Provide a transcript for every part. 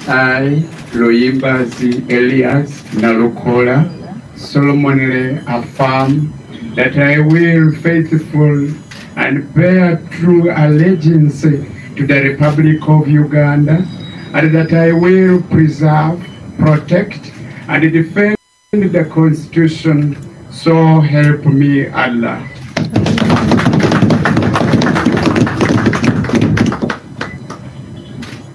I, Luyimbazi Elias Nalukola, solemnly affirm that I will faithfully and bear true allegiance to the Republic of Uganda, and that I will preserve, protect, and defend the Constitution, so help me Allah.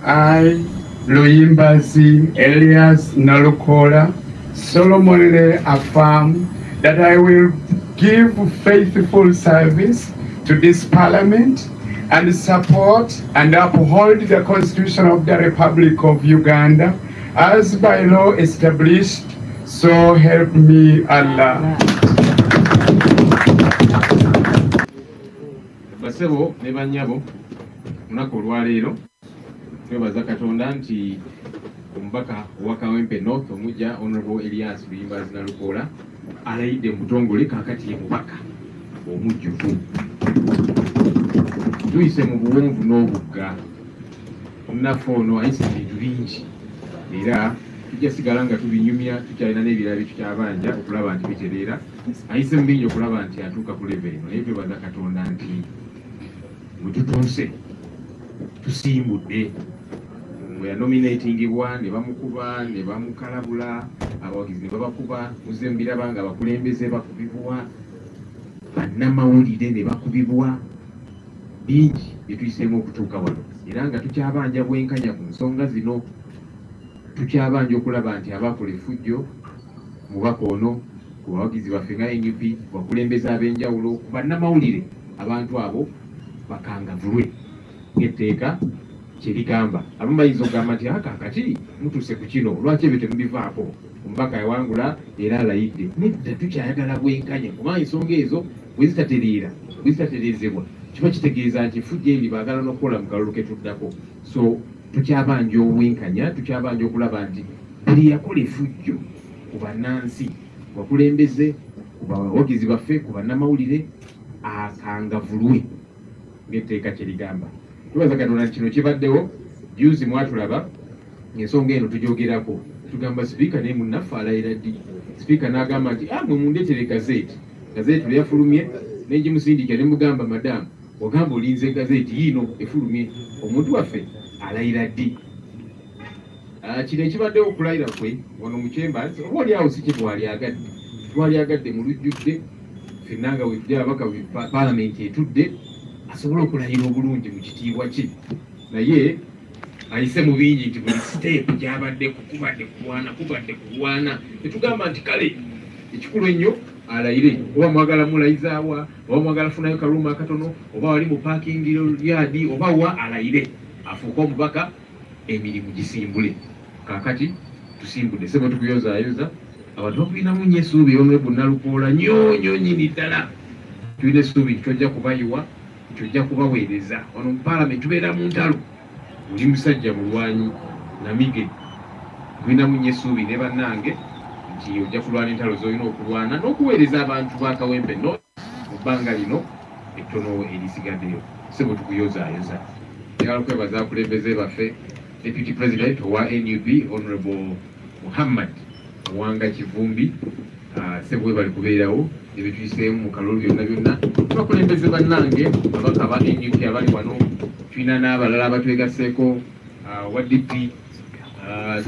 I, Luyimbazi Elias Nalukola, solemnly affirm that I will give faithful service to this Parliament and support and uphold the Constitution of the Republic of Uganda as by law established, so help me Allah. Basebo ne banyabo lunaku olwaleero twebaza Katonda nti omubaka wa Kawempe North omujja Honorable Elias Luyimbazi Nalukola alayidde mu butongole kaakati ye mubaka omujjuvu. Tuyise mu buwonvu n'obugga, omunafu ono ayise ebintu bingi era tujja sigala nga tubinyumya, tukyalina n'ebirala bye tukyabanja okulaba nti bitereera. Ayise mu bingi okulaba nti atuuka ku level eno, naye twebaza Katonda nti bwe tutuuse tusimbudde. Bwe yanominatingibwa ne bamukuba ne bamukalabula, abawagizi ne babakuba, muzze mbiraba nga abakulembeze bakubibwa, bannamawulire ne bakubibwa, bingi bye tuyiseemu okutuuka wano, era nga tukyabanja bwenkanya ku nsonga zino. Tukyabanja okulaba nti abakola effujjo mubaka ono, ku bawagizi baffe nga NUP, bakulembeze ab'enjawulo, ku bannamawulire, abantu abo bakangavulwe ng'etteeka kye ligamba. Abamu bayinza okugamba nti kaakati mutuuse ku kino, lwaki ebyo temubivaako? Omubaka yawangula era alayidde. Nedda tukyayagala bwenkanya, kubanga ensonga ezo bwe zitatereezebwa kiba kitegeeza nti effujjo eri baagala n'okukola mu kalulu ke tuddako. So tukyabanja obwenkanya, tukyabanja okulaba nti buli yakola effujjo ku bannansi, ku bakulembeze, ku bawagizi baffe, ku bannamawulire, akangavulwe ng'etteeka kye ligamba. Tubaza Katonda nti kino kibaddewo. Juzi mwatulaba ensonga eno tugyogerako, tugamba sipiika naye munnaffe alayira ddi. Sipiika n'agamba nti mwe mundeetere gazeeti lwe yafulumye, ne ngimusindikira ne mugamba madamu, ogamba olinze gazeeti yiino efulumye, omuntu waffe alayira ddi? Kino ekibaddewo okulayira kwe wano mu kyemba, oba oli awo si kye twalyagadde mu lujjudde ffenna nga bwe tujja ababaka paalamenti etudde asobola okulayira obulungi mu kitiibwa kye. Naye ayise mu bingi nti buli siteepu gyabadde kubadde kulwana, netugamba nti kale ekikulu ennyo alayire, oba mwagala mulayizaawa, oba mwagala funayo kaluma akatono, oba wali mu parking yard, oba wa alayire afuuka omubaka, emirimu gisimbule. Kaakati tusimbudde, sebo tukuyozaayoza abantu bakulinamu nnyo essuubi. Honorable Nalukola nnyonyo nnyini ddala, tulina essuubi nti tojja kubayiwa, tojja kubaweereza. Wano mu Parliament tubeera mu ntalo, buli musajja mulwanyi namige, tulinamu nnyo essuubi ne bannange nti ojja kulwana entalo z'olina okulwana n'okuweereza abantu ba Kawempe North mu bbanga lino ettono erisigaddeyo. Sebo tukuyozaayoza. Njagala okwebaza abakulembeze baffe, Deputy President owa NUP Honorable Muhammad Mwanga Kivumbi, sebo bali kubeerawo ebyo tuyiseemu mu kalulu byonna. Abakulembeze bannange abaka ba NUP abali wano, tulina n'abalala abatwegaseeko wa DP,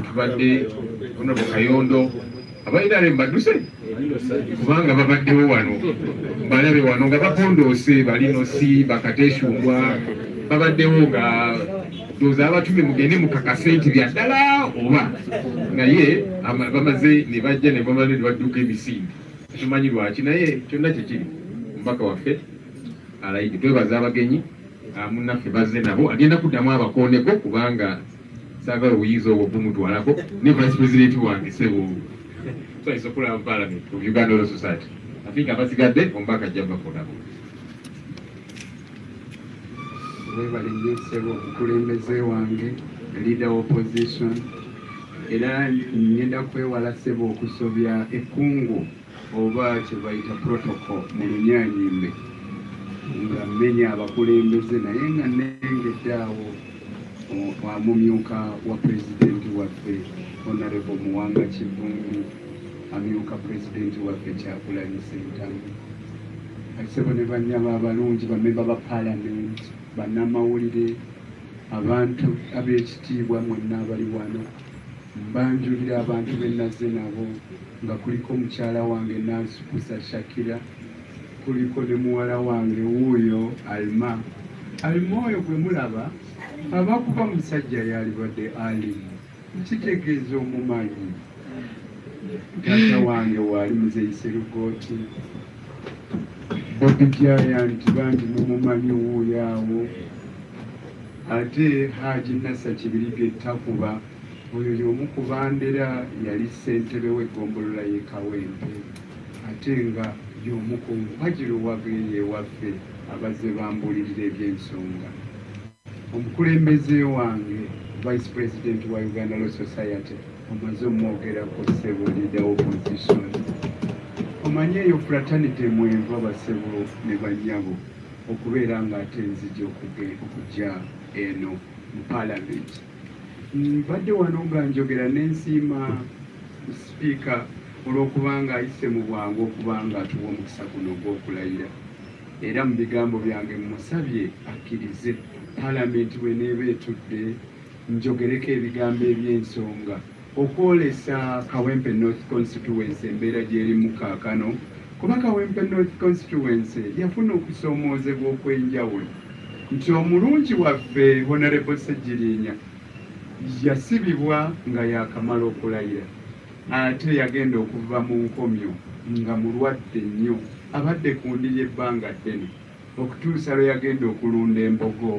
tubadde Honorable Kayondo, abayinale mbaduse kubanga babaddewo wano, balabe wano nga bapondoose, balinosi bakateshungwa, babaddewo nga doza abatume mugende mukakase nti bya ddala oba, naye bamaze ne bajja ne bamala ne badduka emisinde. Tumanyi lwaki, naye kyonna kyekiri omubaka waffe alayidde. Twebaza abagenyi munnaffe bazze nabo, agenda kuddamu abakooneko kubanga saagala obuyinza obwo bumutwalako, ne Vice President wange sebo twayise okulaba mu Parliament of Uganda Law Society. I think abasigadde omubaka ajja bafunako. Webale nnyo ssebo omukulembeze wange, leader opposition, era ngenda kwewala ssebo okusobya ekkungu oba kye bayita protocol mu lunyaanyimbe, nga mmenya abakulembeze naye nga nnengedde awo mumyuka wa pulezidenti waffe Honorable Muwanga Kivungu amyuka President waffe Kyagulanyi Ssentamu asebo ne bannyaba abalungi bamemba ba Parliament bannamawulire abantu ab'ekitiibwa mwenna abali wano mbanjulira abantu be nazze nabo nga kuliko mukyala wange Nansukusa Shakira kuliko ne muwala wange wuuyo Alma oyo gwe mulaba abakuba musajja yalibadde alimu kitegeeza omumanyi taata wange waali Muzeiserugooti Bobby Giant bangi mumumanyi wuuyo awo ate Haji Nasa Kibirige Takuba oyo y'omu ku bandera yali ssentebe w'eggombolola y'e Kawempe ate nga y'omu ku mpagiro wageye ewaffe abazze bambulirira eby'ensonga omukulembeze wange Vice President wa Uganda Law Society omaze omwogerako ssebo leader opposition omanye eyo fraternity mwenva basebo ne bannyabo okubeera nga ate nzija okujja eno mu Parliament mbadde wano nga njogera n'ensiima sipiika olw'okubanga ayise mu bwangu okubanga atuwa omukisa guno ogw'okulayira era mu bigambo byange musabye akkirize Parliament bw'eneeba etudde njogereko ebigambo eby'ensonga okwolesa Kawempe North Constituency embeera gy'erimu kaakano kuba Kawempe North Constituency yafuna okusoomoozebwa okw'enjawulo nti omulungi waffe Honorable Ssejjirinya yasibibwa nga yakamala okulayira ate yagenda okuva mu nkomyo nga mulwadde nnyo abadde ku ndiri ebbanga ddene okutuusa lwe yagenda okulunda embogo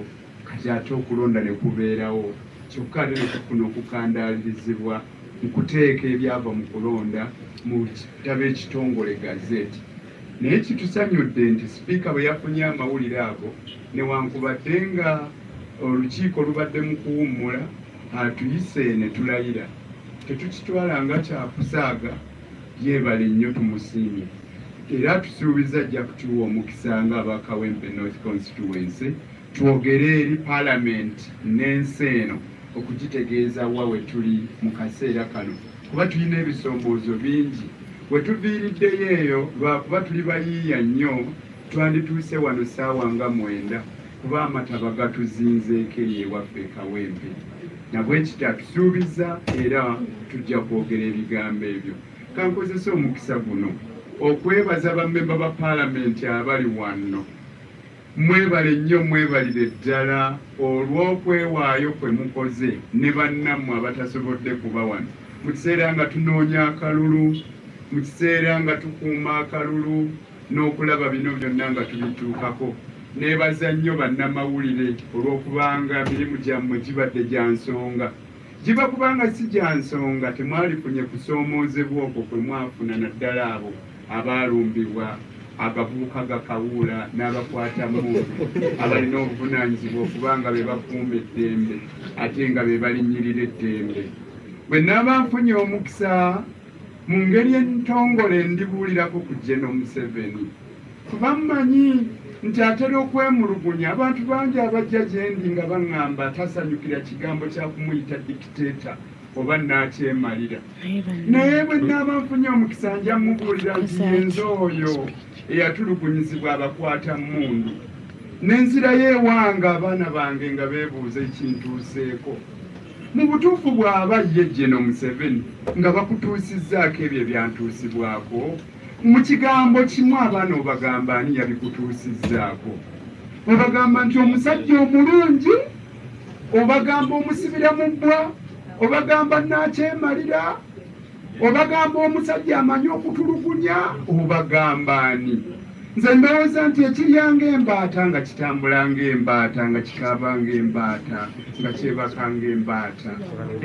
kati ate okulonda ne kubeerawo kyokka ate ne kufuna okukandaalirizibwa mu kuteeka ebyava mu kulonda mu kitabo ekitongole gazeti naye kitusanyudde nti sipiika bwe yafunye amawulire ago newankubadde nga olukiiko lubadde mu kuwummula atuyise ne tulayira tetukitwala nga kyakusaaga yeebale nnyo tumusiimye era tusuubiza ajja kutuwa omukisa nga aba Kawempe North Constituency twogere eri Parliament n'ensi eno okugitegeeza wa we tuli mu kaseera kano kuba tulina ebisomboozo bingi we tuviiriddeyo eyo lwakuba tuli bayiiya nnyo twandituuse wano ssaawa nga 9 kuba amataba gatuzinzeeko ewaffe Kawempe nabwe kitatusuubiza era tujja kwogera ebigambo ebyo kankozesa omukisa guno okwebaza bammemba ba Parliament abali wano mwebale nnyo mwebalire ddala olw'okwewaayo kwe mukoze ne bannammwe abatasobodde kuba wano mu kiseera nga tunoonya akalulu mu kiseera nga tukuuma akalulu n'okulaba bino byonna nga tubituukako neebaza nnyo bannamawulire olw'okubanga mirimu gyammwe gibadde gya nsonga giba kubanga si gya nsonga temwalifunye kusoomoozebwa okwo kwe mwafuna naddala abo abaalumbibwa agavubuka gakawuula n'abakwatamundu abalina obuvunaanyizibwa okubanga be bakuuma eddembe ate nga be balinnyirira eddembe bwe naaba nfunye omukisa mu ngeri entongole ndibuulirako ku General Museveni kuba mmanyi nti atera okwemulugunya abantu bangi abajja gye ndi nga baŋŋamba tasanyukira kigambo kya kumuyita dikiteeta oba naakyemalira naye bwe naaba nfunye omukisa nja mubuulira nti yenze oyo eyatulugunyizibwa abakwata mmundu n'enzirayo ewange abaana bange nga beebuuza ekintuuseeko mu butuufu bw'aba ye General Museveni nga bakutuusizzaako ebyo byantuusibwako mu kigambo kimu abaana obagamba ani yabikutuusizzaako obagamba nti omusajja omulungi obagamba omusibira mu bbwa obagamba naakyemalira obagamba omusajja amanyi okutulugunya obagamba ani nze ndowooza nti ekirya ng'embaata nga kitambula ng'embaata nga kikaaba ng'embaata nga kyebaka ng'embaata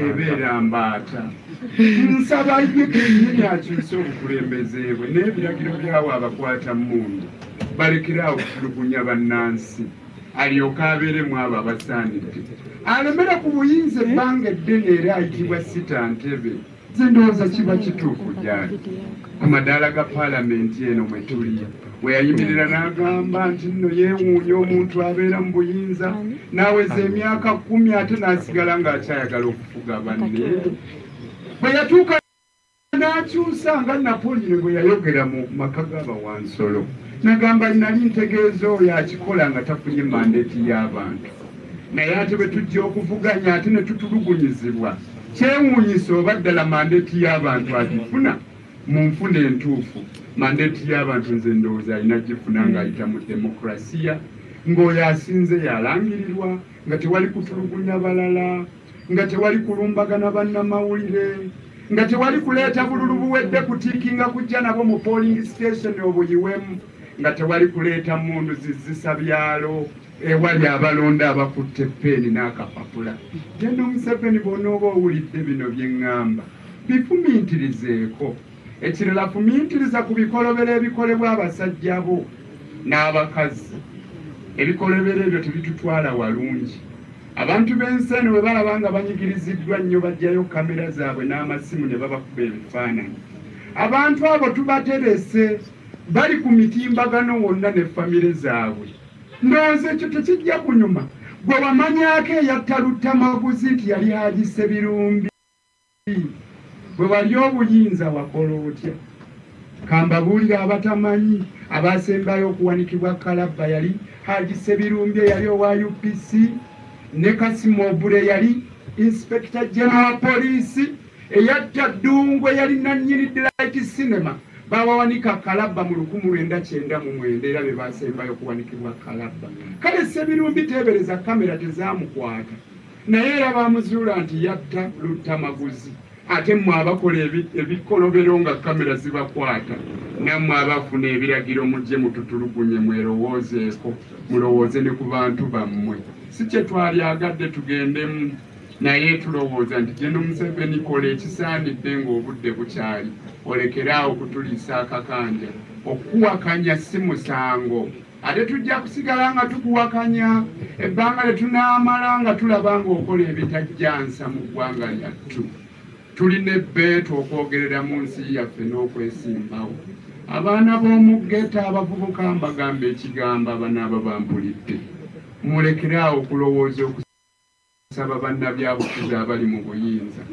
ebeera mbaata nsaba ye kennyini akyuse obukulembeze bwe n'ebiragiro byawo abakwata mmundu balekeraawo okutulugunya bannansi alyoka abeeremu abo abasaanidde alemera ku buyinza ebbanga eddene era ayitibwa Sitantebe nze ndowooza kiba kituufu gyali ku madaala ga Parliament eno mwe tuli we yayimirira n'agamba nti nno yeewuunya omuntu abeera mu buyinza n'aweza emyaka 10 ate n'asigala ng'akyayagala okufuga banne. Bwe yatuuka n'akyusa nga Napoleon bwe yayogera mu maka g'Abawansolo n'agamba nali ntegeeza oyo akikola nga tafunye mandeeti y'abantu. Naye ate bwe tujja okuvuganya ate ne tutulugunyizibwa kyewuunyisa oba ddala mandeeti y'abantu agifuna mu nfuna entuufu. Mandeeti y'abantu nze ndowooza alina gifuna ng'ayita mu demokurasiya, ng'oyo asinze yalangirirwa nga tewali kutulugunya balala, nga tewali kulumbagana bannamawulire, nga tewali kuleeta bululu buwedde kutiikinga kujja nabo mu polling station obuyiwemu, nga tewali kuleeta mundu zizisa byalo ewali abalonda abakutte peeni n'akapapula. Genda Museveni bw'onooba owulidde bino bye ŋŋamba bifumiitirizeeko. Ekirala fumiitiriza ku bikolobero ebikolebwa abasajja bo n'abakazi. Ebikolobero ebyo tebitutwala walungi. Abantu b'ensi eno bwe balaba nga banyigiriziddwa nnyo bajjayo kamera zaabwe n'amasimu ne babakuba ebifaananyi. Abantu abo tubaterese bali ku mitimbagano wonna ne famire zaabwe. Ndowooza ekyo tekijja kunyuma. Gwe wamanyaako eyatta Luttamaguzi nti yali Haji Ssebirumbi. Bwe wali obuyinza wakola otya? Kambabuulira abatamanyi abasembayo okuwanikibwa Kalabba yali Haji Ssebirumbi eyali owa UPC, ne Kasimo Obure yali Inspector General Police, eyatta Ddungu yali nannyini Delight Cinema. Bawawanika Kalabba mu 1999 era be basembayo okuwanikibwa Kalabba. Kale Ssebirumbi teebereza kamera tezaamukwata, naye era bamuzuula nti yatta Luttamaguzi. Ate mmwe abakola ebikolobero nga kamera zibakwata, nammwe abafuna ebiragiro mujje mututulugunye mwerowoozeeko, mulowooze ne ku bantu bammwe. Si kye twalyagadde tugendemu, naye tulowooza nti Gen. Museveni kola ekisaanidde ng'obudde bukyali, olekeraawo kutuliisa akakanja. Okuwakanya si musango, ate tujja kusigala nga tukuwakanya ebbanga lye tunaamala nga tulaba ng'okola ebitajjansa mu ggwanga lyattu. Tulina ebbeetu okwogerera mu nsi yaffe n'okwesimbawo. Abaana b'omuggeta abavubuka mbagamba ekigambo abanaaba bampulidde. Mulekeraawo okulowooza okusaba bannabyabufuzi abali mu buyinza.